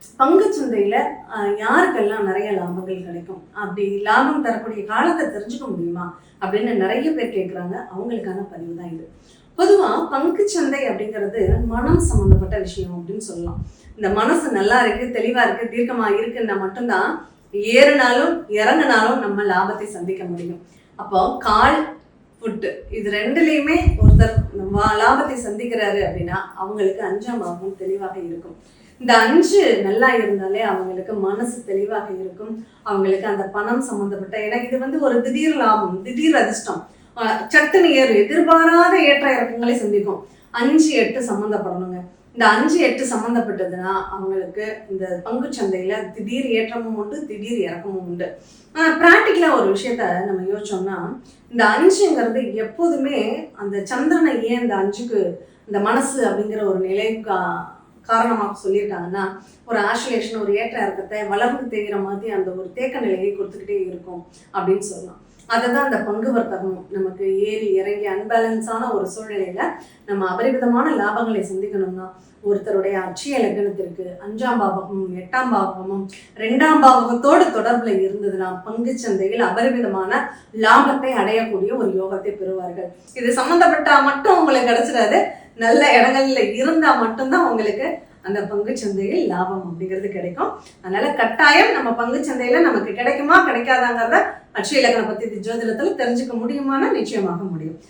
பங்குச்சந்தையில யாருக்கெல்லாம் நிறைய லாபங்கள் கிடைக்கும்? அப்படி லாபம் தரக்கூடிய காலத்த தெரிஞ்சுக்க முடியுமா? அப்படின்னு நெறைய பேர் கேட்குறாங்க. அவங்களுக்கான பதிவு தான் இது. பொதுவா பங்குச்சந்தை அப்படிங்கிறது மனம் சம்மந்தப்பட்ட விஷயம் அப்படின்னு சொல்லலாம். இந்த மனசு நல்லா இருக்கு, தெளிவா இருக்கு, தீர்க்கமா இருக்குன்னா மட்டும்தான் ஏறுனாலும், இறங்குனாலும் நம்ம லாபத்தை சந்திக்க முடியும். அப்போ கால், ஃபுட் இது 2லயுமே ஒருத்தர் லாபத்தை சந்திக்கிறாரு அப்படின்னா, அவங்களுக்கு 5ஆம் பாவம் தெளிவாக இருக்கும். இந்த 5 நல்லா இருந்தாலே அவங்களுக்கு மனசு தெளிவாக இருக்கும். அவங்களுக்கு அந்த பணம் சம்மந்தப்பட்ட ஏன்னா இது ஒரு திடீர் லாபம், திடீர் அதிர்ஷ்டம். சட்டுன்னு ஏறும். எதிர்பாராத ஏற்ற இறக்கங்களை சந்திக்கும். 5, 8 சம்மந்தப்படணுங்க. இந்த 5, 8 சம்மந்தப்பட்டதுன்னா அவங்களுக்கு இந்த பங்குச்சந்தையில திடீர் ஏற்றமும் உண்டு, திடீர் இறக்கமும் உண்டு. பிராக்டிக்கலா ஒரு விஷயத்த நம்ம யோசிச்சோம்னா, இந்த 5ங்கிறது எப்போதுமே அந்த சந்திரனை ஏன் இந்த 5க்கு இந்த மனசு அப்படிங்கிற ஒரு நிலை காரணமாக சொல்லியிருக்காங்கன்னா, ஒரு ஆசிலேஷன், ஒரு ஏற்ற இறக்கத்தை வளர்ந்து தெரிகிற மாதிரி அந்த ஒரு தேக்க நிலையை கொடுத்துக்கிட்டே இருக்கும் அப்படின்னு சொல்லலாம். அதை தான் அந்த பங்கு வர்த்தகம் நமக்கு ஏறி இறங்கி அன்பேலன்ஸான ஒரு சூழ்நிலையில நம்ம அபரிவிதமான லாபங்களை சந்திக்கணும்னா, ஒருத்தருடைய அட்சய லக்னத்திற்கு 5ஆம் பாவகமும் 8ஆம் பாவகமும் 2ஆம் பாவகத்தோடு தொடர்புல இருந்ததுன்னா பங்கு சந்தையில் அபரிவிதமான லாபத்தை அடையக்கூடிய ஒரு யோகத்தை பெறுவார்கள். இது சம்பந்தப்பட்டா மட்டும் உங்களுக்கு கிடைச்சிடாது. நல்ல இடங்கள்ல இருந்தா மட்டும்தான் உங்களுக்கு அந்த பங்கு சந்தையில் லாபம் அப்படிங்கிறது கிடைக்கும். அதனால கட்டாயம் நம்ம பங்கு சந்தையில நமக்கு கிடைக்குமா கிடைக்காதாங்கிறத அட்சய லக்னம் பத்தி ஜோதிடத்துல தெரிஞ்சுக்க முடியுமானா நிச்சயமாக முடியும்.